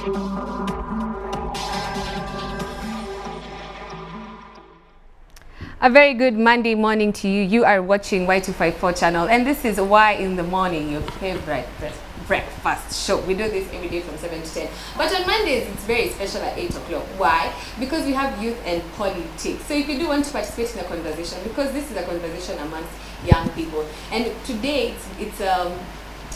A very good Monday morning to you. You are watching Y254 channel, and this is Y in the Morning, your favorite breakfast show. We do this every day from 7 to 10. But on Mondays, it's very special at 8 o'clock. Why? Because we have youth and politics. So if you do want to participate in a conversation, because this is a conversation amongst young people, and today it's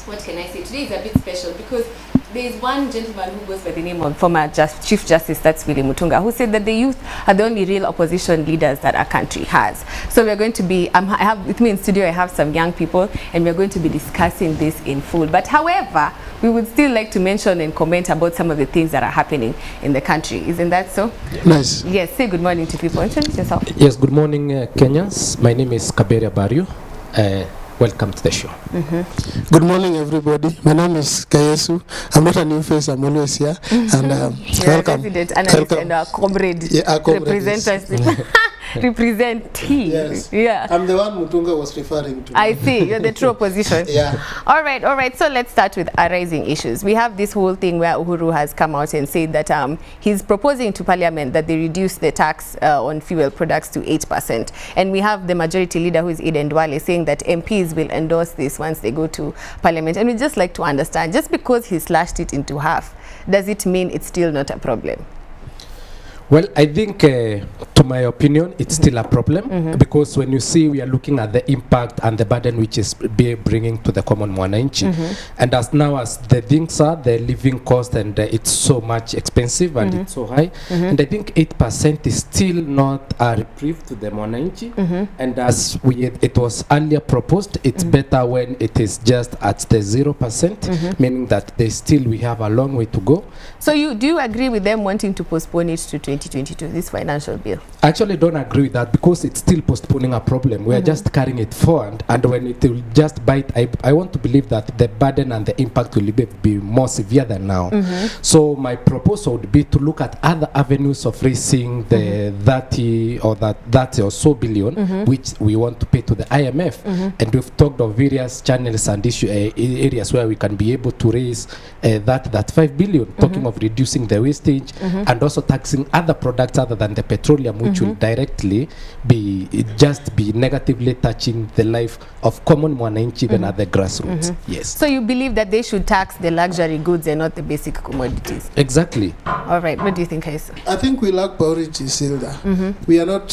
what can I say? Today is a bit special because there is one gentleman who goes by the name of former Chief Justice, that's Willie Mutunga, who said that the youth are the only real opposition leaders that our country has. So we're going to be, I have with me in studio, I have some young people, and we're going to be discussing this in full. But however, we would still like to mention and comment about some of the things that are happening in the country. Isn't that so? Nice. Yes, say good morning to people. Introduce yourself. Yes, good morning, Kenyans. My name is Kaberia Barrio. Welcome to the show. Good morning, everybody. My name is Kayesu. I'm not a new face. I'm always here. And welcome. Resident analyst and our comrade. Yeah, our comrade. Representative. Representee. Yes. Yeah. I'm the one Mutunga was referring to. I see. You're the true opposition. Yeah. All right. So let's start with arising issues. We have this whole thing where Uhuru has come out and said that he's proposing to Parliament that they reduce the tax on fuel products to 8%. And we have the majority leader, who is Eden Duale, saying that MPs will endorse this once they go to Parliament. And we just like to understand, just because he slashed it into half, does it mean it's still not a problem? Well, I think, to my opinion, it's still a problem because when you see we are looking at the impact and the burden which is bringing to the common mwananchi, and as now as the things are, the living cost and it's so much expensive and it's so high, and I think 8% is still not a reprieve to the mwananchi, and as it was earlier proposed, it's better when it is just at the 0%, meaning that we have a long way to go. So do you agree with them wanting to postpone it to 2022, this financial bill? I actually don't agree with that because it's still postponing a problem. We are just carrying it forward, and when it will just bite, I want to believe that the burden and the impact will be more severe than now. So my proposal would be to look at other avenues of raising the 30 or so billion, which we want to pay to the IMF. And we've talked of various channels and areas where we can be able to raise that 5 billion, talking of reducing the wastage and also taxing other products other than the petroleum, which will directly be negatively touching the life of common mwananchi even at the grassroots. Yes. So you believe that they should tax the luxury goods and not the basic commodities? Exactly. All right. What do you think, Kaisa? I think we lack priorities, Hilda. We are not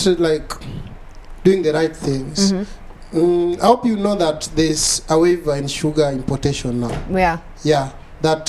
doing the right things. I hope you know that there's a waiver in sugar importation now. Yeah. Yeah. That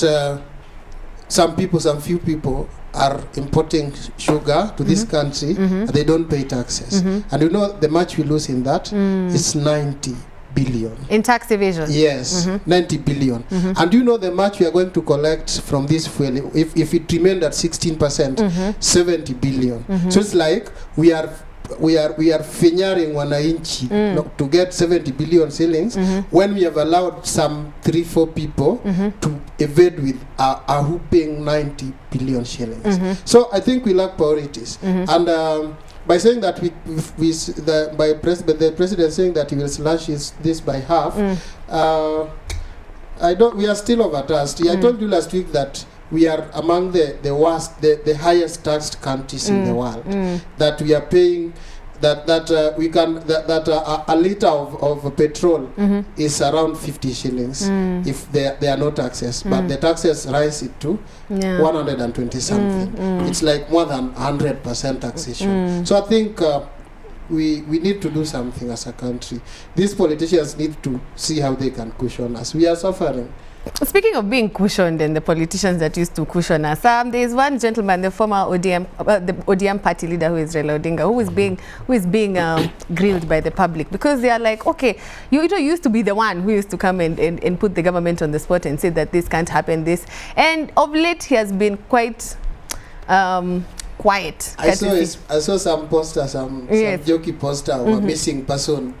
some few people are importing sugar to this country and they don't pay taxes. And you know the much we lose in that is 90 billion. In tax evasion? Yes, 90 billion. And you know the much we are going to collect from this fuel, if it remained at 16%, 70 billion. So it's like we are fenyaring wananchi to get 70 billion shillings when we have allowed some 3-4 people to evade with a whooping 90 billion shillings. So I think we lack priorities. And by saying that the president saying that he will slash this by half, we are still overtaxed. I told you last week that we are among the worst, the highest taxed countries in the world. That we are paying a liter of petrol is around 50 shillings if there are no taxes, but the taxes rise it to 120 something. It's like more than 100% taxation. So I think we need to do something as a country. These politicians need to see how they can cushion us. We are suffering. Speaking of being cushioned and the politicians that used to cushion us, there is one gentleman, the former the ODM party leader, who is Raila Odinga, who is being grilled by the public because they are like, okay, you used to be the one who used to come and put the government on the spot and say that this can't happen, and of late he has been quite quiet. I saw some posters, some jokey poster of a missing person.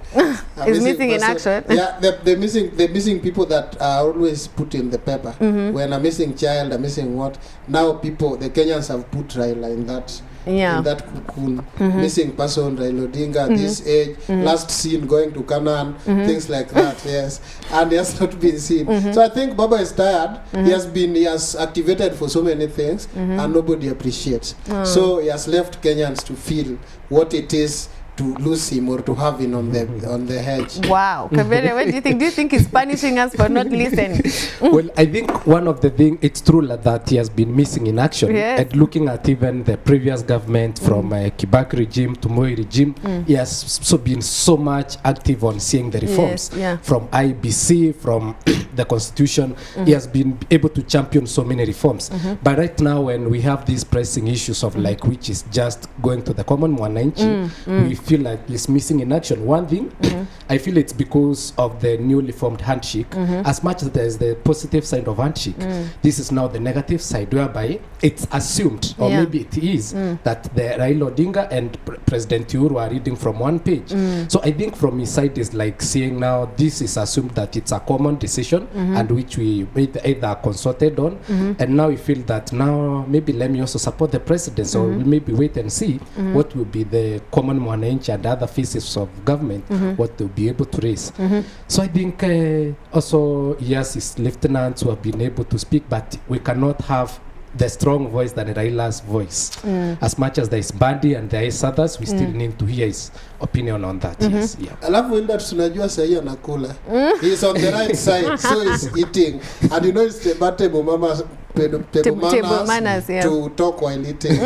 Is missing in action. Yeah, the missing people that are always put in the paper. When a missing child, a missing what? Now the Kenyans have put Raila in that in that cocoon. Missing person, Raila Odinga, this age, last seen going to Canaan, things like that, yes. And he has not been seen. So I think Baba is tired. He has activated for so many things, and nobody appreciates. So he has left Kenyans to feel what it is to lose him or to have him on the hedge. Wow. Kabere, what do you think? Do you think he's punishing us for not listening? Well, I think one of the things, it's true that he has been missing in action. Yes. And looking at even the previous government from Kibaki regime to Moi regime, he has so been so much active on seeing the reforms. Yes, From IBC, from the constitution, he has been able to champion so many reforms. But right now, when we have these pressing issues of like, which is just going to the common mwananchi, we feel like he's missing in action. One thing, I feel it's because of the newly formed handshake. As much as there's the positive side of handshake, this is now the negative side, whereby it's assumed, or maybe it is, that the Raila Odinga and President Uhuru are reading from one page. So I think from his side is like saying now this is assumed that it's a common decision and which we either consulted on, and now we feel that now maybe let me also support the president, so we'll maybe wait and see what will be the common mwananchi and other phases of government, what they'll be able to raise. So I think also, yes, his lieutenants who have been able to speak, but we cannot have the strong voice than Raila's voice. As much as there is Bandi and there is others, we still need to hear his opinion on that. Yes, yeah. Alafu enda tunajua sahi anakula. He's on the right side, so he's eating. And you know it's the bad table manners to talk while eating.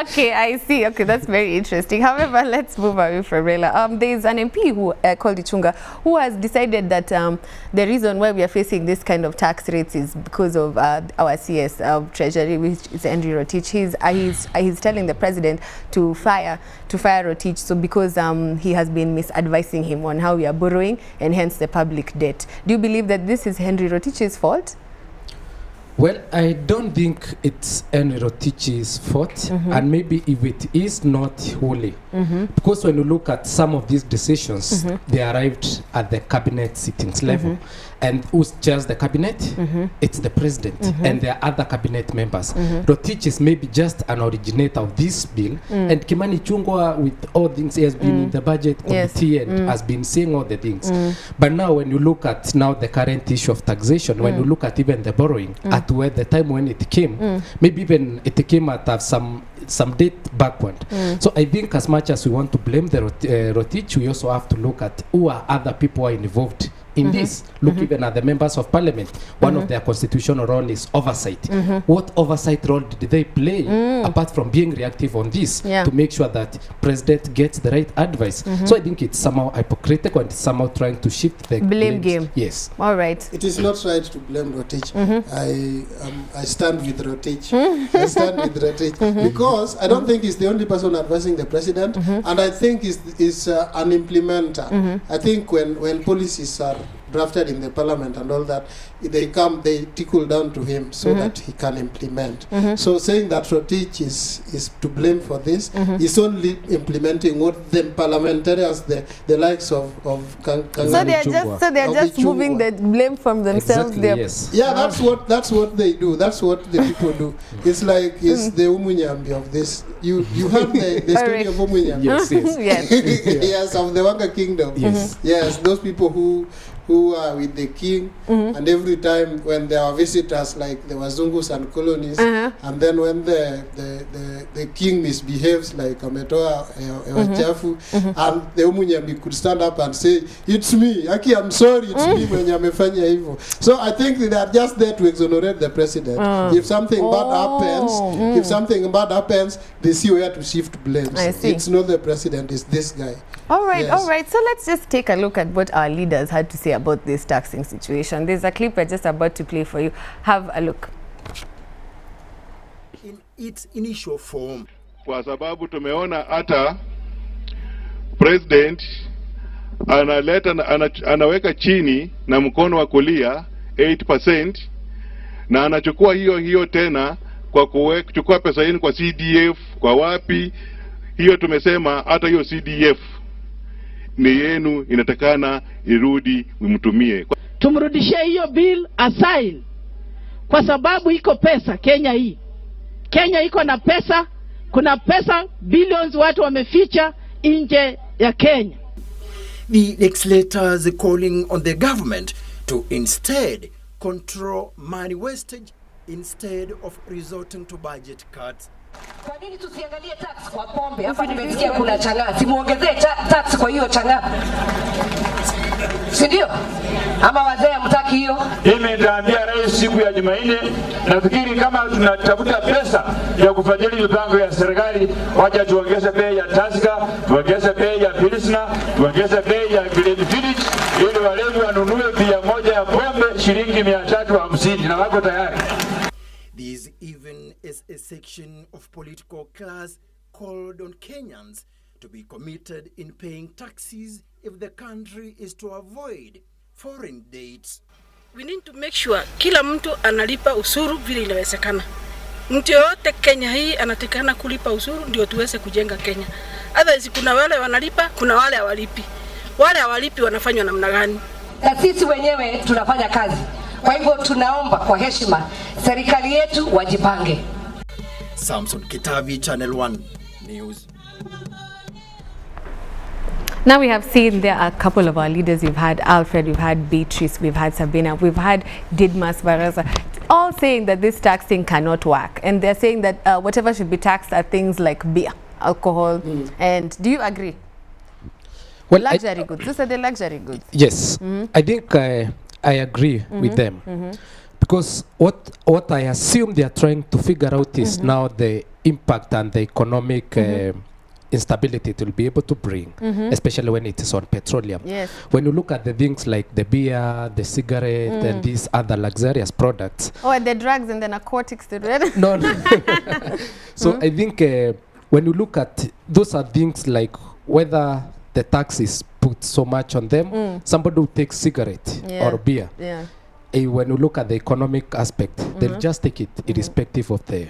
Okay, I see. Okay, that's very interesting. However, let's move away from Raila. There's an MP who called Ichunga who has decided that the reason why we are facing this kind of tax rates is because of our CS Treasury, which is Henry Rotich. He's telling the president to fire Rotich, so because he has been misadvising him on how we are borrowing and hence the public debt. Do you believe that this is Henry Rotich's fault? Well, I don't think it's Henry Rotich's fault, and maybe if it is not wholly, because when you look at some of these decisions, they arrived at the cabinet sittings level, and who chairs the cabinet? It's the president, and there are other cabinet members. Rotich is maybe just an originator of this bill, and Kimani Ichung'wah, with all things, he has been in the budget committee and has been saying all the things. But now when you look at now the current issue of taxation, when you look at even the borrowing, at where the time when it came, maybe even it came at some date backward. So I think as much as we want to blame the Rotich, we also have to look at who are other people who are involved in this. Look even at the members of parliament. One of their constitutional role is oversight. What oversight role did they play apart from being reactive on this to make sure that president gets the right advice? So I think it's somehow hypocritical and somehow trying to shift the blame game. Yes. All right. It is not right to blame Rotich. I stand with Rotich. I stand with Rotich because I don't think he's the only person advising the president, and I think he's an implementer. I think when policies are drafted in the parliament and all that, they trickle down to him so that he can implement. So saying that Rotich is to blame for this, is only implementing what the parliamentarians, the likes of So they are just moving the blame from themselves. Exactly, yes. Yeah, that's what they do. That's what the people do. It's like it's the Umunyambi of this. You have the story of Umunyambi. Yes, yes. Yes, of the Wanga kingdom. Yes, those people who are with the king, and every time when there are visitors like the Wazungus and colonies, and then when the king misbehaves like Ametoa Wachafu, and the Umunyambi could stand up and say, "It's me, Aki, I'm sorry, it's me when Yamefanya evil." So I think they are just there to exonerate the president. If something bad happens, they see where to shift blames. It's not the president, it's this guy. All right, all right. So let's just take a look at what our leaders had to say about this taxing situation. There's a clip we're just about to play for you. Have a look. In its initial form. Kwa sababu tumeona hata president anaweka chini na mkono wa kulia 8% na anachukua hiyo tena kwa kuchukua pesa yenu kwa CDF, kwa wapi. Hiyo tumesema hata hiyo CDF ni yenu, inatakana irudi mtumie. Tumrudishie hiyo bill asile, kwa sababu iko pesa Kenya hii. Kenya iko na pesa, kuna pesa billions watu wameficha nje ya Kenya. The legislators calling on the government to instead control money wastage instead of resorting to budget cuts. Kwa nini tusiangalie tax kwa pombe? Hapa nimesikia kuna chang'aa. Simuongezee tax kwa hiyo chang'aa. Si ndio? Ama wazee hamtaki hiyo? Mimi nitaambia rais siku ya Jumanne, nafikiri kama tunatafuta pesa ya kufadhili mipango ya serikali, wacha tuongeze bei ya Tusker, tuongeze bei ya Pilsner, tuongeze bei ya Glenfiddich ili walevi wanunue bia moja ya pombe shilingi 350 na wako tayari. This even as a section of political class called on Kenyans to be committed in paying taxes if the country is to avoid foreign debts. We need to make sure kila mtu analipa ushuru vile inawezekana. Mtu yote Kenya hii anatakana kulipa ushuru ndio tuweze kujenga Kenya. Otherwise kuna wale wanalipa, kuna wale hawalipi. Wale hawalipi wanafanywa namna gani? Na sisi wenyewe tunafanya kazi. Kwa hivyo tunaomba kwa heshima serikali yetu wajipange. Samson Kitavi, Channel 1 News. Now we have seen there are a couple of our leaders. We've had Alfred, we've had Beatrice, we've had Sabina, we've had Didmas Baraza, all saying that this taxing cannot work. And they're saying that whatever should be taxed are things like beer, alcohol. And do you agree? Well, luxury goods. These are the luxury goods. Yes. I think I agree with them. Because what I assume they are trying to figure out is now the impact and the economic instability it will be able to bring, especially when it is on petroleum. Yes. When you look at the things like the beer, the cigarette, and these other luxurious products. Oh, and the drugs and the narcotics. No. So I think when you look at those are things like whether the tax is put so much on them, somebody who takes cigarette or beer. Yeah. When you look at the economic aspect, they'll just take it irrespective of the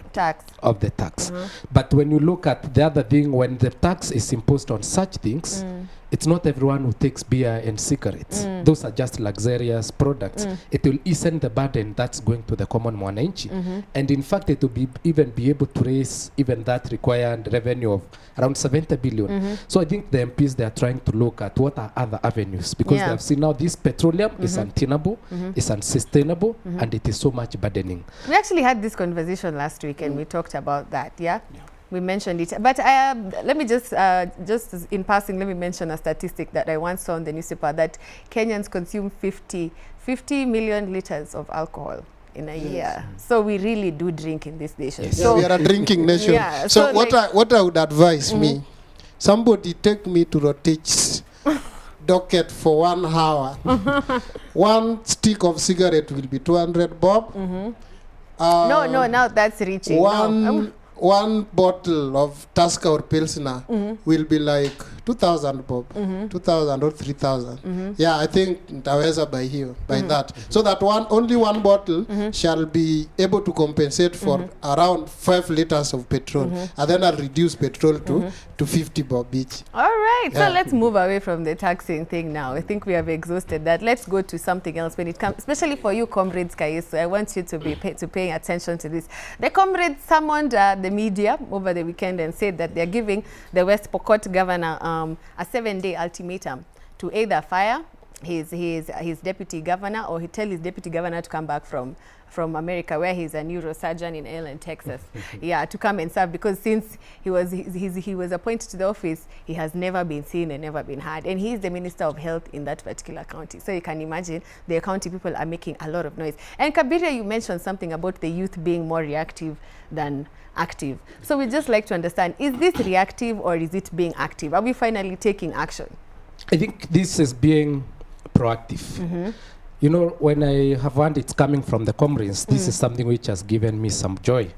tax. But when you look at the other thing, when the tax is imposed on such things, it's not everyone who takes beer and cigarettes. Those are just luxurious products. It will easen the burden that's going to the common mwananchi. And in fact, it will even be able to raise even that required revenue of around 70 billion. So I think the MPs, they are trying to look at what are other avenues, because they have seen now this petroleum is untenable, is unsustainable, and it is so much burdening. We actually had this conversation last week and we talked about that, we mentioned it. But let me just in passing, let me mention a statistic that I once saw in the newspaper, that Kenyans consume 50 million liters of alcohol in a year. So we really do drink in this nation. So we are a drinking nation. So what I would advise me, somebody take me to Rotich's docket for 1 hour. One stick of cigarette will be 200 bob. No, now that's reaching. One bottle of Tusker or Pilsner will be like 2,000 bob, 2,000 or 3,000. Yeah, I think Taweza by that. So that only one bottle shall be able to compensate for around 5 liters of petrol. And then I'll reduce petrol to 50 bob each. All right, so let's move away from the taxing thing now. I think we have exhausted that. Let's go to something else when it comes, especially for you comrades, Kaiso. I want you to be paying attention to this. The comrades summoned the media over the weekend and said that they're giving the West Pokot governor a 7-day ultimatum to either fire his deputy governor, or he tell his deputy governor to come back from America, where he's a neurosurgeon in Allen, Texas, to come and serve, because since he was appointed to the office, he has never been seen and never been heard, and he is the Minister of Health in that particular county. So you can imagine the county people are making a lot of noise. And Kabiria, you mentioned something about the youth being more reactive than active. So we'd just like to understand, is this reactive or is it being active? Are we finally taking action? I think this is being proactive. You know, when I have heard it's coming from the comrades, this is something which has given me some joy.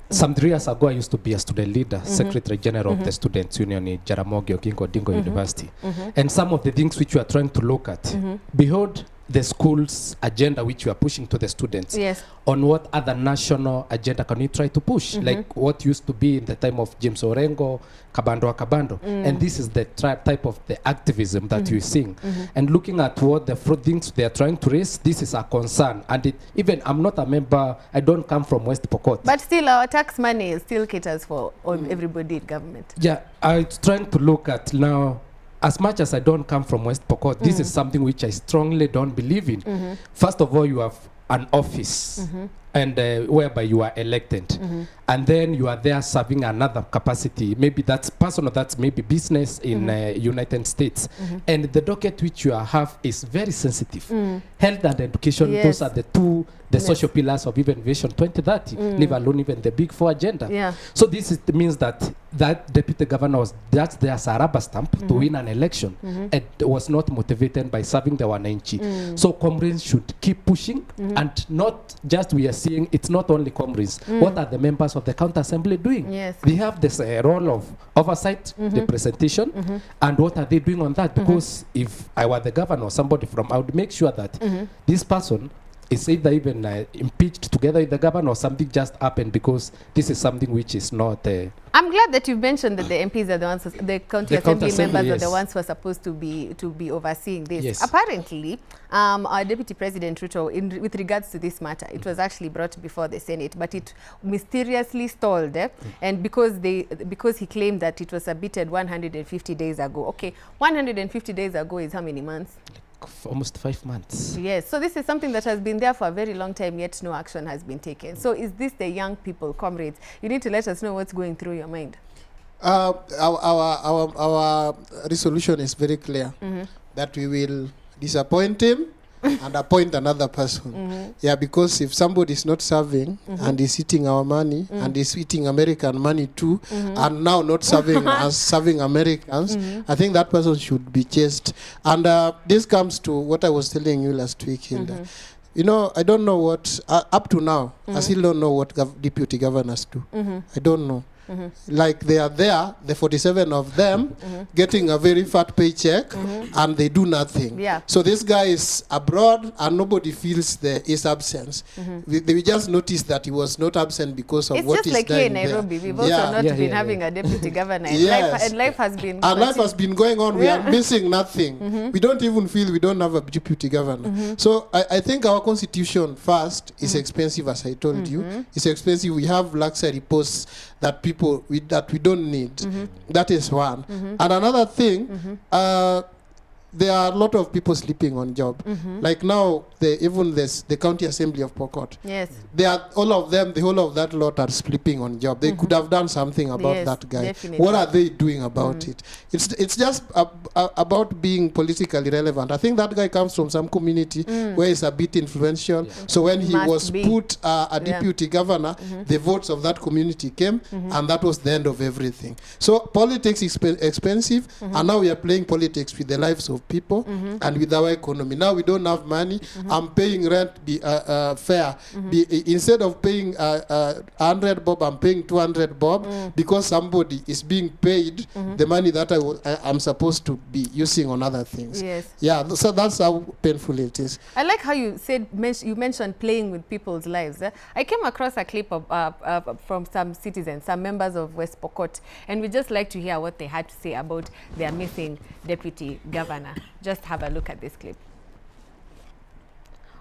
Some 3 years ago, I used to be a student leader, Secretary General of the Students' Union in Jaramogi Oginga Odinga University. And some of the things which we are trying to look at, behold, the school's agenda which you are pushing to the students, Yes. on what other national agenda can you try to push, like what used to be in the time of James Orengo, Kabando, and this is the type of the activism that you're seeing, and looking at what the things they are trying to raise, this is a concern, and even I'm not a member, I don't come from West Pokot, But still, our tax money still caters for everybody in government. yeah, I'm trying to look at now. As much as I don't come from West Pokot, this is something which I strongly don't believe in. First of all, you have an office, and whereby you are elected, and then you are there serving another capacity. Maybe that's personal, that's maybe business in United States, and the docket which you have is very sensitive. Health and education, those are the two, the social pillars of even Vision 2030, leave alone even the Big Four agenda. Yeah. So this means that deputy governor was just there as a rubber stamp to win an election, and was not motivated by serving the Wananchi. So comrades should keep pushing, and not just we are seeing, it's not only comrades. What are the members of the county assembly doing? Yes. They have this role of oversight, representation, and what are they doing on that? Because if I were the governor or somebody from, I would make sure that this person is either even impeached together with the governor, or something just happened, because this is something which is not. I'm glad that you've mentioned that the MPs are the ones, the county assembly members are the yes. ones who are supposed to be overseeing this. Yes. Apparently, our Deputy President Ruto, with regards to this matter, it was actually brought before the Senate, but it mysteriously stalled, and because he claimed that it was submitted 150 days ago. Okay, 150 days ago is how many months? For almost 5 months. Yes, so this is something that has been there for a very long time, yet no action has been taken. So is this the young people, comrades? You need to let us know what's going through your mind. Our resolution is very clear, that we will disappoint him and appoint another person. Yeah, because if somebody is not serving and is eating our money and is eating American money too, and now not serving as serving Americans, I think that person should be chased. And this comes to what I was telling you last week, Hilda. You know, I don't know what, up to now, I still don't know what deputy governors do. I don't know. Like they are there, the 47 of them, getting a very fat paycheck, and they do nothing. Yeah. So this guy is abroad, and nobody feels his absence. We just noticed that he was not absent because of It's what just is like here in done there. Nairobi. We've also not been having a deputy governor. And Yes. life has been. And life has been going on. We are missing nothing. We don't even feel we don't have a deputy governor. So I think our constitution first is expensive, as I told you. It's expensive. We have luxury posts that we don't need. That is one. And another thing, there are a lot of people sleeping on job. Like now, the county assembly of Pokot. Yes. They are all of them. The whole of that lot are sleeping on job. They could have done something about Yes, that guy. definitely. What are they doing about it? It's just about being politically relevant. I think that guy comes from some community where he's a bit influential. So when he Must was be. put a deputy governor, the votes of that community came, and that was the end of everything. So politics is expensive, and now we are playing politics with the lives of people and with our economy. Now we don't have money. I'm paying rent fair. Instead of paying 100 bob, I'm paying 200 bob because somebody is being paid the money that I'm supposed to be using on other things. Yes. Yeah, so that's how painful it is. I like how you you mentioned playing with people's lives. I came across a clip from some citizens, some members of West Pokot, and we just like to hear what they had to say about their missing deputy governor. Just have a look at this clip.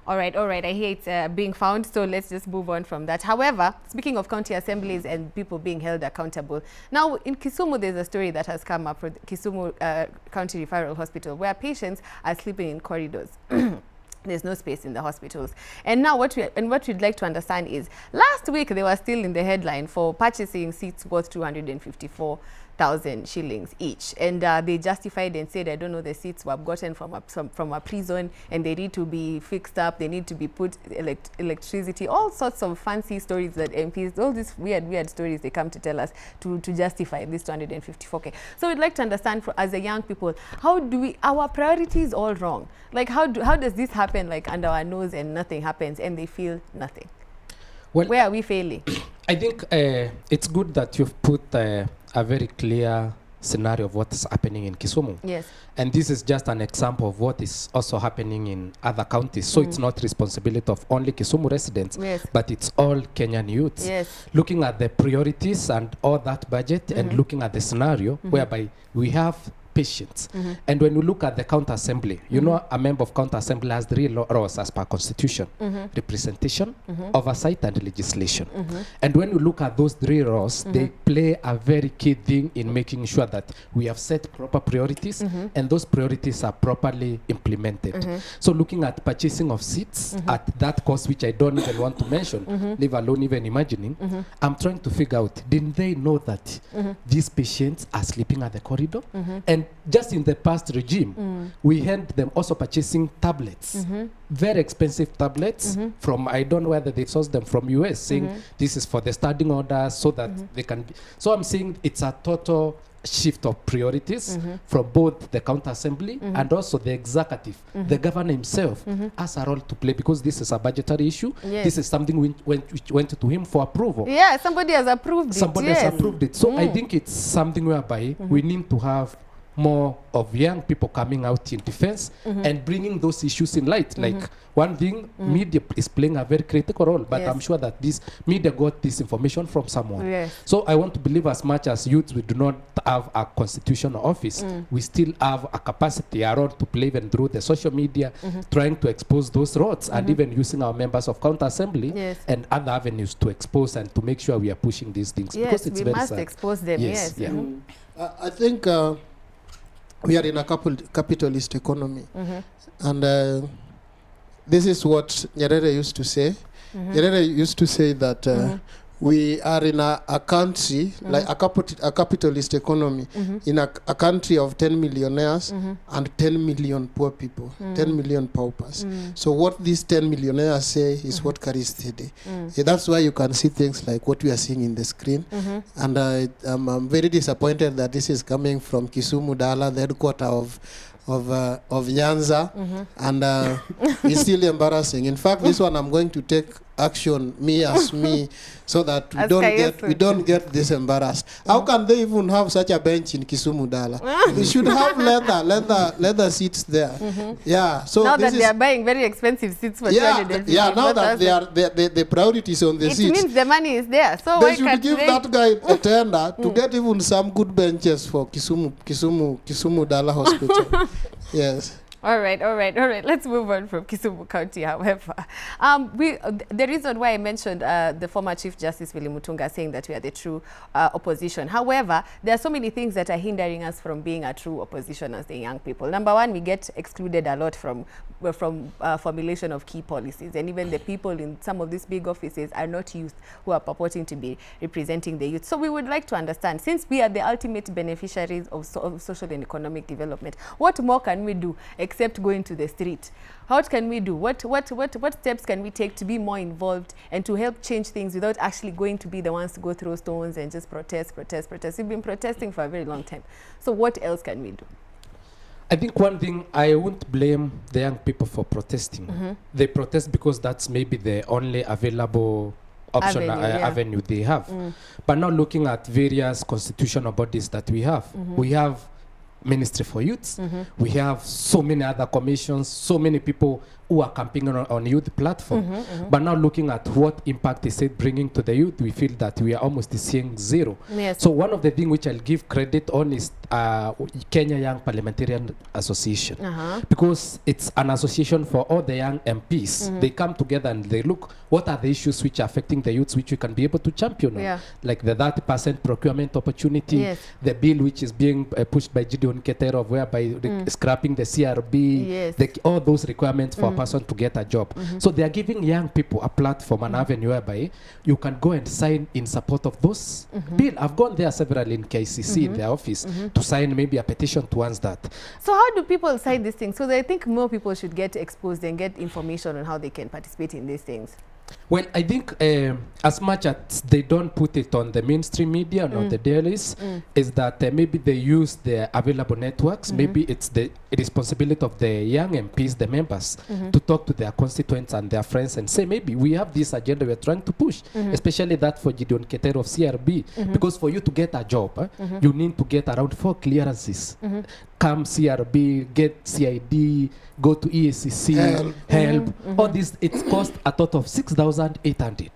All right. I hear it's being found, so let's just move on from that. However, speaking of county assemblies and people being held accountable, now in Kisumu, there's a story that has come up for the Kisumu County Referral Hospital, where patients are sleeping in corridors. There's no space in the hospitals. And now what we'd like to understand is, last week they were still in the headline for purchasing seats worth 254,000 shillings each. And they justified and said, I don't know, the seats were gotten from a prison, and they need to be fixed up, they need to be put electricity, all sorts of fancy stories that MPs, all these weird stories they come to tell us to justify this 254K. So we'd like to understand, as a young people, how do our priorities all wrong? Like how does this happen, like under our nose, and nothing happens and they feel nothing? Well, where are we failing? I think it's good that you've put a very clear scenario of what is happening in Kisumu. Yes. And this is just an example of what is also happening in other counties. So it's not responsibility of only Kisumu residents, Yes. but it's all Kenyan youths. Yes. Looking at the priorities and all that budget and looking at the scenario whereby we have patience. And when we look at the counter assembly, you know, a member of counter assembly has 3 roles as per constitution: representation, oversight, and legislation. And when you look at those 3 roles, they play a very key thing in making sure that we have set proper priorities and those priorities are properly implemented. So looking at purchasing of seats at that cost, which I don't even want to mention, leave alone even imagining, I'm trying to figure out, didn't they know that these patients are sleeping at the corridor? And just in the past regime, we had them also purchasing tablets, very expensive tablets from, I don't know whether they sourced them from US, saying this is for the standing orders so that they can be. So I'm saying it's a total shift of priorities from both the counter assembly and also the executive. The governor himself has a role to play because this is a budgetary issue. Yes. This is something which went to him for approval. Yeah, somebody has approved it. Somebody yes. has approved it. So I think it's something whereby we need to have more of young people coming out in defense and bringing those issues in light. Like one thing, media is playing a very critical role, but Yes. I'm sure that this media got this information from someone. Yes. So I want to believe as much as youths, we do not have a constitutional office, we still have a capacity, a role to play even through the social media, trying to expose those roads and even using our members of counter assembly Yes. and other avenues to expose and to make sure we are pushing these things. Yes, because it's we very must sad. expose them. Yes. Yeah. I think we are in a capitalist economy, and this is what Nyerere used to say. Nyerere used to say that we are in a country, like a capitalist economy, in a country of 10 millionaires and 10 million poor people, 10 million paupers. So what these 10 millionaires say is what carries the day. Yeah, that's why you can see things like what we are seeing in the screen. And I'm very disappointed that this is coming from Kisumu Dala, the headquarter of Nyanza, and it's still embarrassing. In fact, this one I'm going to take action, me, so that we don't get this embarrassed. How can they even have such a bench in Kisumu Dala? We should have leather seats there. Yeah. So Now this that they are buying very expensive seats for yeah, 250, now that the priorities on the it seats. means the money is there. So They why should can't give they? that guy a tender to get even some good benches for Kisumu Dala Hospital. Yes. All right. Let's move on from Kisumu County, however. The reason why I mentioned the former Chief Justice Willy Mutunga saying that we are the true opposition. However, there are so many things that are hindering us from being a true opposition as the young people. Number one, we get excluded a lot from formulation of key policies. And even the people in some of these big offices are not youth who are purporting to be representing the youth. So we would like to understand, since we are the ultimate beneficiaries of social and economic development, what more can we do except going to the street? What can we do? What steps can we take to be more involved and to help change things without actually going to be the ones to go throw stones and just protest? We've been protesting for a very long time. So what else can we do? I think one thing, I won't blame the young people for protesting. They protest because that's maybe the only available option avenue they have. But now looking at various constitutional bodies that we have, we have Ministry for Youths, we have so many other commissions, so many people who are campaigning on youth platform. But now looking at what impact is it bringing to the youth, we feel that we are almost seeing zero. Yes. So one of the things which I'll give credit on is Kenya Young Parliamentarian Association, because it's an association for all the young MPs. They come together and they look what are the issues which are affecting the youths which we can be able to champion on. Like the 30% procurement opportunity, the bill which is being pushed by Gideon Keterov, whereby scrapping the CRB, all those requirements for a person to get a job. So they are giving young people a platform, an avenue whereby you can go and sign in support of those bill. I've gone there severally in KCC in their office to sign maybe a petition towards that. So how do people sign these things? So I think more people should get exposed and get information on how they can participate in these things. Well, I think as much as they don't put it on the mainstream media and on the dailies, is that maybe they use the available networks. Maybe it's the responsibility of the young MPs, the members, to talk to their constituents and their friends and say, maybe we have this agenda we're trying to push, especially that for Gideon Keter of CRB, because for you to get a job, you need to get around 4 clearances. Come CRB, get CID, go to EACC, help. All this, it costs a total of 6,800.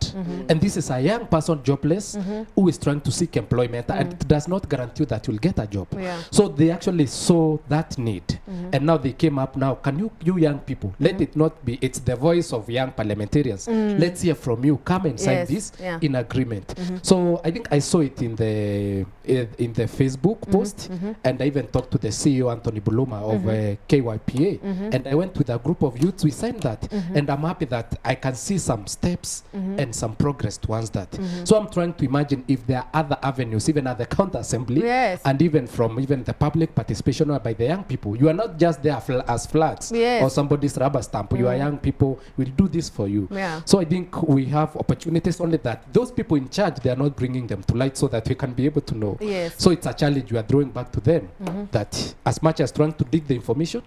And this is a young person jobless who is trying to seek employment, and it does not guarantee that you'll get a job. Yeah. So they actually saw that need. And now they came up now, can you young people, let it not be, it's the voice of young parliamentarians. Let's hear from you. Come and sign this in agreement. So I think I saw it in the Facebook post, and I even talked to the CEO, Anthony Buluma of KYPA, and I went with a group of youths. We signed that, and I'm happy that I can see some steps and some progress towards that. So I'm trying to imagine if there are other avenues, even at the counter assembly, and even from even the public participation by the young people. You are not just there as flags or somebody's rubber stamp. You are young people. We'll do this for you. So I think we have opportunities, only that those people in charge, they are not bringing them to light so that we can be able to know. So it's a challenge we are throwing back to them, that as much as trying to dig the information,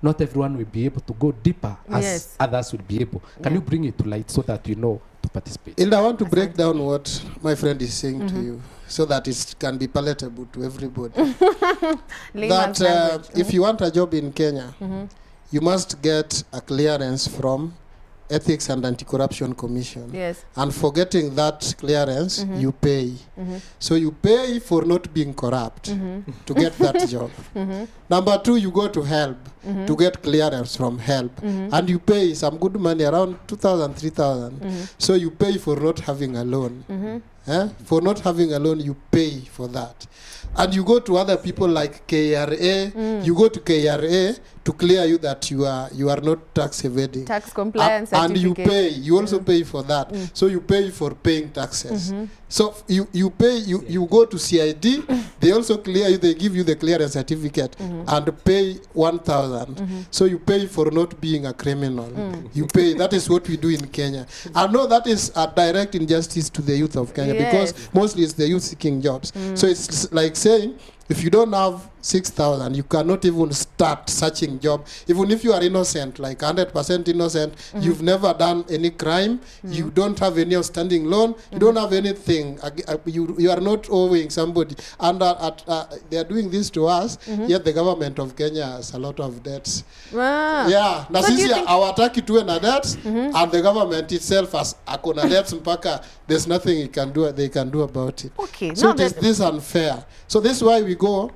not everyone will be able to go deeper as others will be able. Can you bring it to light so that you know to participate? Hilda, I want to break down what my friend is saying to you, so that it can be palatable to everybody. That if you want a job in Kenya, you must get a clearance from Ethics and Anti-Corruption Commission. And for getting that clearance, you pay. So you pay for not being corrupt to get that job. Number 2, you go to HELB to get clearance from HELB. And you pay some good money, around 2,000, 3,000. So you pay for not having a loan. For not having a loan, you pay for that. And you go to other people like KRA, you go to KRA to clear you that you are not tax evading. Tax compliance and you pay, you also pay for that. So you pay for paying taxes. So you pay, you go to CID, they also clear you, they give you the clearance certificate and pay 1,000. So you pay for not being a criminal. You pay, that is what we do in Kenya. I know that is a direct injustice to the youth of Kenya, because mostly it's the youth seeking jobs. So it's like saying, if you don't have 6,000, you cannot even start searching job. Even if you are innocent, like 100% innocent, you've never done any crime, you don't have any outstanding loan, you don't have anything, you are not owing somebody. And they are doing this to us, yet the government of Kenya has a lot of debts. Yeah, na sisi hawataki tuwe na debts, and the government itself has akona debts mpaka there's nothing they can do about it. So it is this unfair. So this is why we go,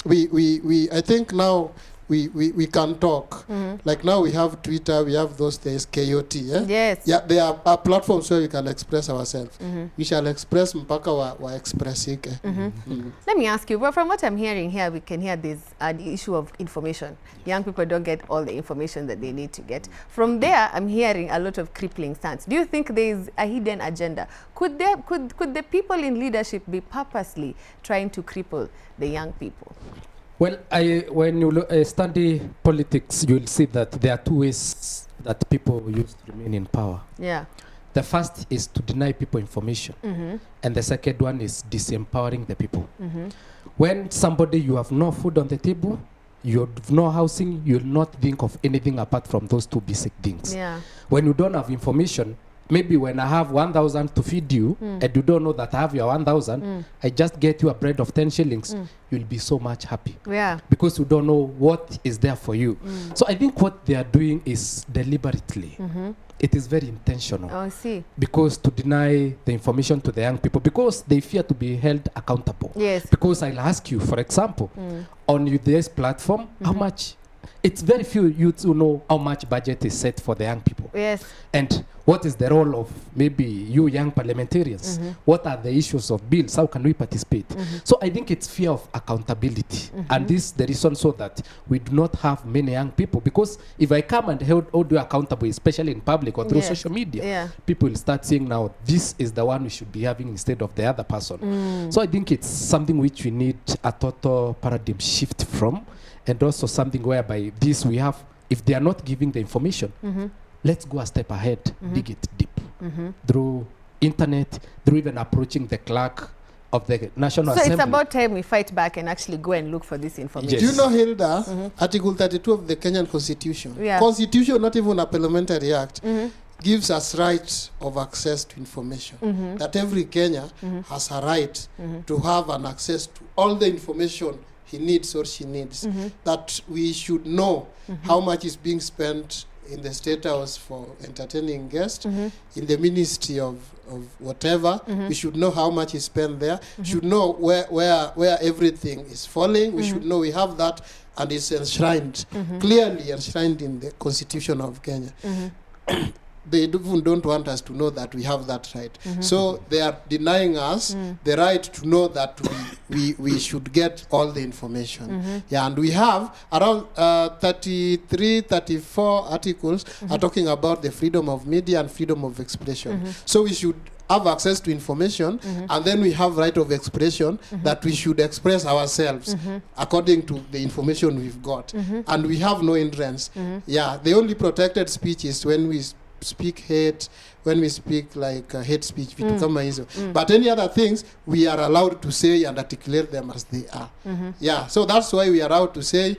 I think now we can talk. Like now we have Twitter, we have those things, KOT. Yeah, there are platforms where we can express ourselves. We shall express mpaka wa express ike. Let me ask you, well, from what I'm hearing here, we can hear this the issue of information. Young people don't get all the information that they need to get. From there, I'm hearing a lot of crippling stance. Do you think there is a hidden agenda? Could the people in leadership be purposely trying to cripple the young people? Well, when you study politics, you'll see that there are 2 ways that people use to remain in power. The first is to deny people information, and the second one is disempowering the people. When somebody, you have no food on the table, you have no housing, you'll not think of anything apart from those 2 basic things. When you don't have information, maybe when I have 1,000 to feed you, and you don't know that I have your 1,000, I just get you a bread of 10 shillings, you'll be so much happy. Because you don't know what is there for you. So I think what they are doing is deliberately. It is very intentional. I see. Because to deny the information to the young people, because they fear to be held accountable. Because I'll ask you, for example, on this platform, how much, it's very few youths who know how much budget is set for the young people. And what is the role of maybe you young parliamentarians? What are the issues of bills? How can we participate? So I think it's fear of accountability. And this is the reason so that we do not have many young people. Because if I come and hold you accountable, especially in public or through social media, people will start saying now, this is the one we should be having instead of the other person. So I think it's something which we need a total paradigm shift from. And also something whereby this we have, if they are not giving the information, let's go a step ahead, dig it deep. Through internet, through even approaching the clerk, of the National So Assembly. it's about time we fight back and actually go and look for this information. Yes. Do you know, Hilda, Article 32 of the Kenyan Constitution, Yeah. Constitution, not even a parliamentary act, gives us right of access to information. That every Kenya has a right to have an access to all the information he needs or she needs. That we should know how much is being spent in the State House for entertaining guests, in the Ministry of whatever. We should know how much is spent there. Should know where everything is falling. We should know we have that, and it's enshrined, clearly enshrined in the Constitution of Kenya. They even don't want us to know that we have that right. So they are denying us the right to know that we should get all the information. Yeah, and we have around 33, 34 articles are talking about the freedom of media and freedom of expression. So we should have access to information, and then we have right of expression that we should express ourselves according to the information we've got. And we have no hindrance. Yeah, the only protected speech is when we speak hate, when we speak like hate speech, but any other things we are allowed to say and articulate them as they are. Yeah, so that's why we are allowed to say,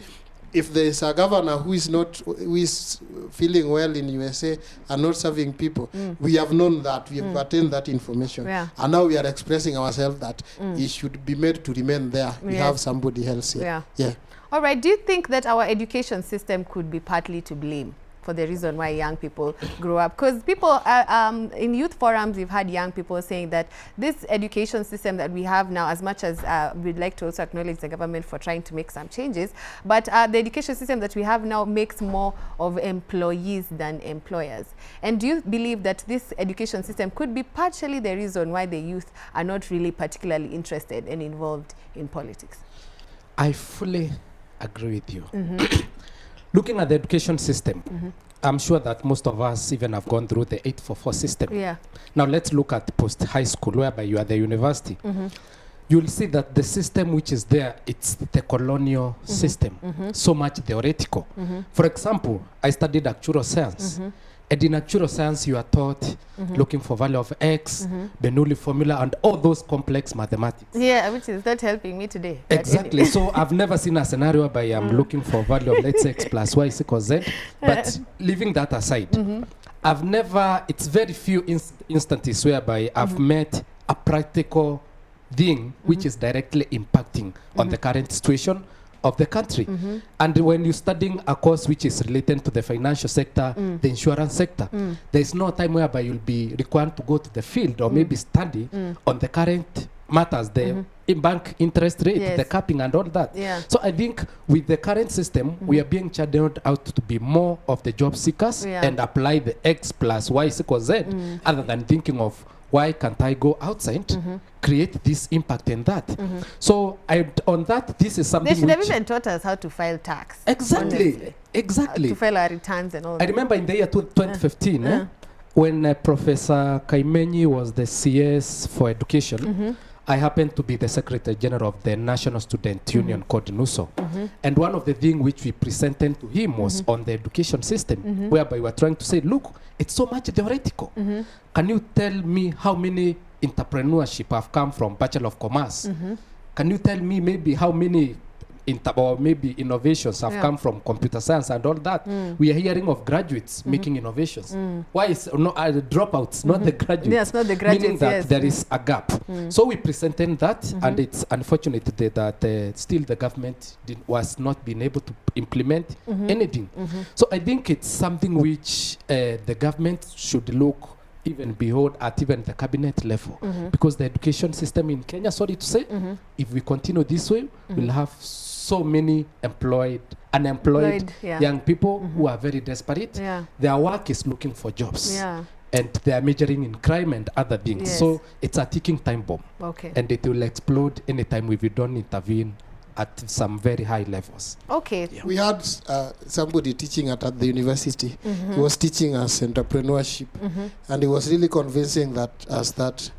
if there is a governor who is feeling well in USA and not serving people, we have known that, we have attained that information, and now we are expressing ourselves that it should be made to remain there. We have somebody else here. Yeah. All right, do you think that our education system could be partly to blame for the reason why young people grow up? Because people in youth forums, we've had young people saying that this education system that we have now, as much as we'd like to also acknowledge the government for trying to make some changes, but the education system that we have now makes more of employees than employers. And do you believe that this education system could be partially the reason why the youth are not really particularly interested and involved in politics? I fully agree with you. Looking at the education system, I'm sure that most of us even have gone through the 844 system. Yeah. Now let's look at post-high school, whereby you are the university. You'll see that the system which is there, it's the colonial system, so much theoretical. For example, I studied actuarial science. And in actuarial science, you are taught looking for value of X, Bernoulli formula, and all those complex mathematics. Yeah, which is not helping me today. Exactly. So I've never seen a scenario whereby I'm looking for value of, let's say, X plus Y is equals Z. But leaving that aside, I've never, it's very few instances whereby I've met a practical thing which is directly impacting on the current situation of the country. And when you're studying a course which is related to the financial sector, the insurance sector, there's no time whereby you'll be required to go to the field or maybe study on the current matters, the bank interest rate, the capping and all that. So I think with the current system, we are being channeled out to be more of the job seekers and apply the X plus Y is equals Z, other than thinking of why can't I go outside, create this impact and that. So on that, this is something they should have even taught us how to file tax. Exactly, honestly. exactly. To file our returns and all I that. remember in the year 2015, when Professor Kaimenyi was the CS for education, I happened to be the Secretary General of the National Student Union called NUSO. And one of the things which we presented to him was on the education system, whereby we were trying to say, look, it's so much theoretical. Can you tell me how many entrepreneurship have come from Bachelor of Commerce? Can you tell me maybe how many or maybe innovations have come from computer science and all that? We are hearing of graduates making innovations. Why is the dropouts, not the graduates? Yes, not the graduates, meaning that there is a gap. So we presented that, and it's unfortunate that still the government was not being able to implement anything. So I think it's something which the government should look even behold at even the cabinet level, because the education system in Kenya, sorry to say, if we continue this way, we'll have so many unemployed young people who are very desperate. Their work is looking for jobs. And they are majoring in crime and other things. So it's a ticking time bomb. And it will explode anytime if we don't intervene at some very high levels. We had somebody teaching at the university. He was teaching us entrepreneurship, and he was really convincing us that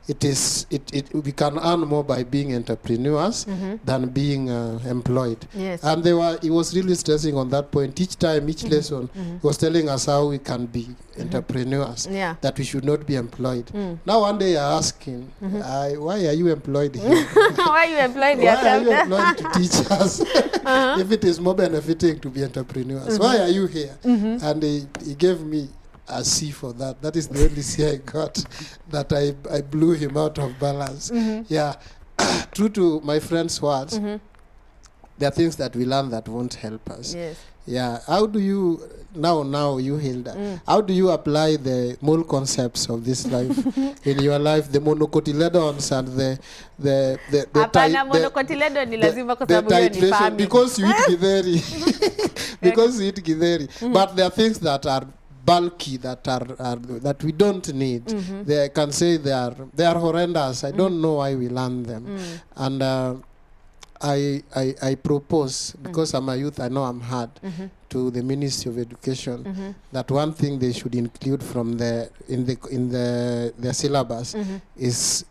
we can earn more by being entrepreneurs than being employed. Yes. And he was really stressing on that point. Each time, each lesson, he was telling us how we can be entrepreneurs, Yeah. that we should not be employed. Now one day I asked him, why are you employed here? Why are you employed Why are yourself? you employed to teach us? If it is more benefiting to be entrepreneurs, why are you here? And he gave me a C for that. That is the only C I got, that I blew him out of balance. Yeah. True to my friend's words, there are things that we learn that won't help us. Yes. Yeah. How do you, now you, Hilda, how do you apply the mole concepts of this life in your life, the monocotyledons and the Hapana, monocotyledon ni lazima kwa sababu hiyo ni farming. because you eat githeri. Because you eat githeri. But there are things that are bulky, that that we don't need. They can say they are horrendous. I don't know why we learn them. And I propose, because I'm a youth, I know I'm hard, to the Ministry of Education, that one thing they should include from their syllabus is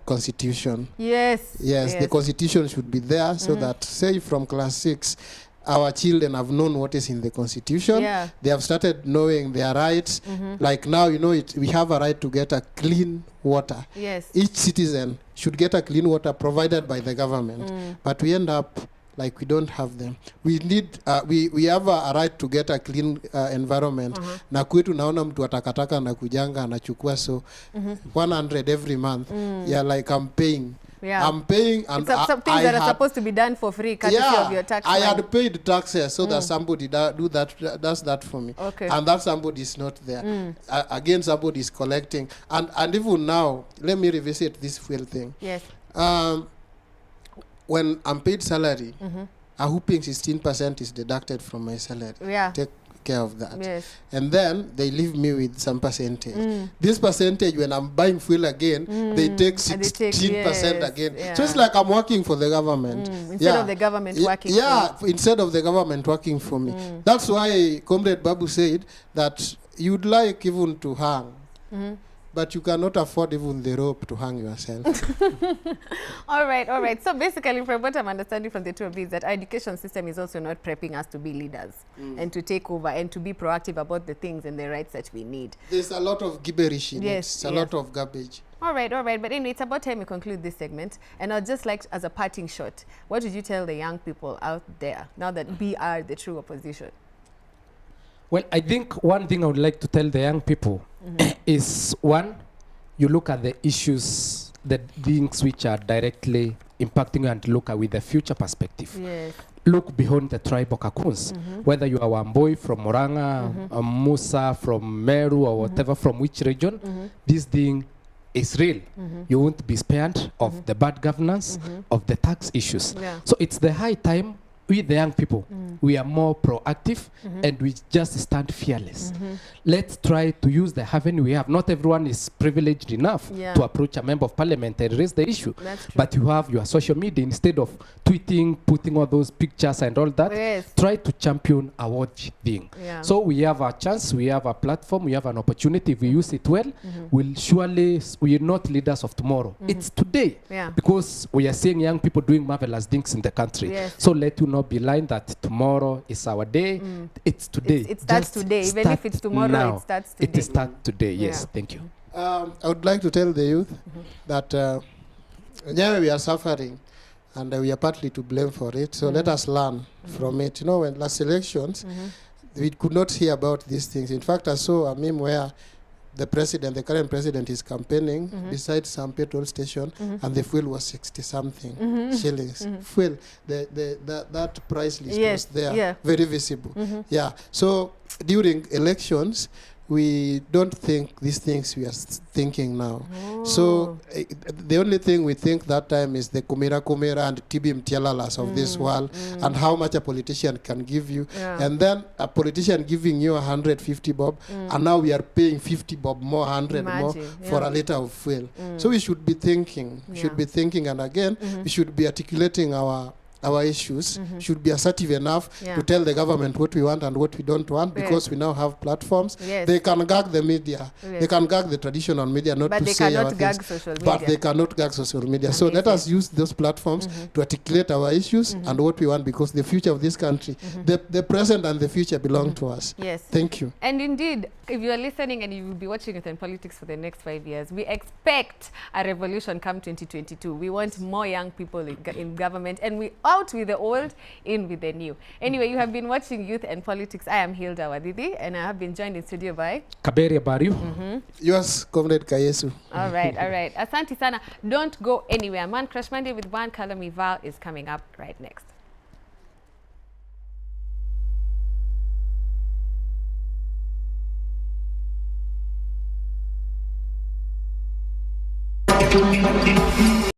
Constitution. Yes. Yes, the Constitution should be there, so that, say, from class 6, our children have known what is in the Constitution. Yeah. They have started knowing their rights. Like now, we have a right to get a clean water. Yes. Each citizen should get a clean water provided by the government. But we end up like we don't have them. We need, we have a right to get a clean environment. Na kwetu naona mtu atakataka na kujanga anachukua, so 100 every month. Yeah, like I'm paying. Yeah. I'm paying, and some things that are supposed to be done for free, courtesy of your tax money. I had paid taxes so that somebody does that for me. Okay. And that somebody is not there. Again, somebody is collecting. And even now, let me revisit this fuel thing. Yes. When I'm paid salary, a whooping 16% is deducted from my salary. Yeah. Take care of that. Yes. And then they leave me with some percentage. This percentage, when I'm buying fuel again, they take 16% again. Yeah. So it's like I'm working for the government. Instead of the government working for you. Instead of the government working for me. That's why Comrade Babu said that you'd like even to hang. But you cannot afford even the rope to hang yourself. All right. So basically, from what I'm understanding from the two of these, that our education system is also not prepping us to be leaders and to take over and to be proactive about the things and the rights that we need. There's a lot of gibberish in Yes, it. A lot of garbage. All right. But anyway, it's about time we conclude this segment. And I'd just like, as a parting shot, what would you tell the young people out there now that we are the true opposition? Well, I think one thing I would like to tell the young people is, one, you look at the issues, the things which are directly impacting you, and look at with a future perspective. Yes. Look beyond the tribal cocoons, whether you are Wamboi from Moranga, Musa from Meru, or whatever, from which region, this thing is real. You won't be spared of the bad governance, of the tax issues. Yeah. So it's the high time we, the young people, we are more proactive and we just stand fearless. Let's try to use the avenue we have. Not everyone is privileged enough to approach a member of parliament and raise the issue. That's true. But you have your social media. Instead of tweeting, putting all those pictures and all that, Yes. try to champion a worthy thing. Yeah. So we have a chance, we have a platform, we have an opportunity. If we use it well, we'll surely, we are not leaders of tomorrow. It's today. Yeah. Because we are seeing young people doing marvelous things in the country. Yes. So let you not be lying that tomorrow is our day. It's today. It starts Just today. Even start if it's tomorrow, now. it starts today. It starts today. Yes. Yeah. Thank you. I would like to tell the youth that yeah, we are suffering, and we are partly to blame for it. So let us learn from it. You know, when last elections, we could not hear about these things. In fact, I saw a meme where the current president is campaigning beside some petrol station, and the fuel was 60-something shillings. Fuel, that price list was there, very visible. Yeah. So during elections, we don't think these things we are thinking now. So the only thing we think that time is the kumira and TB Mtialalas of this world, and how much a politician can give you. And then a politician giving you 150 bob, and now we are paying 50 bob more, 100 more for a liter of fuel. So we should be thinking. We should be thinking, and again, we should be articulating our our issues should be assertive enough to tell the government what we want and what we don't want, because we now have platforms. They can gag the media. They can gag the traditional media, not to say our things. But they cannot gag social media. So let us use those platforms to articulate our issues and what we want, because the future of this country, the present and the future belong to us. Yes. Thank you. And indeed, if you are listening and you will be watching Youth and Politics for the next 5 years, we expect a revolution come 2022. We want more young people in government, and we out with the old, in with the new. Anyway, you have been watching Youth and Politics. I am Hilda Wadidi, and I have been joined in studio by Kaberi Bariu. Yours, Comrade Kayesu. All right. Asante sana. Don't go anywhere. Man Crush Monday with One Color Me Val is coming up right next. Thank you.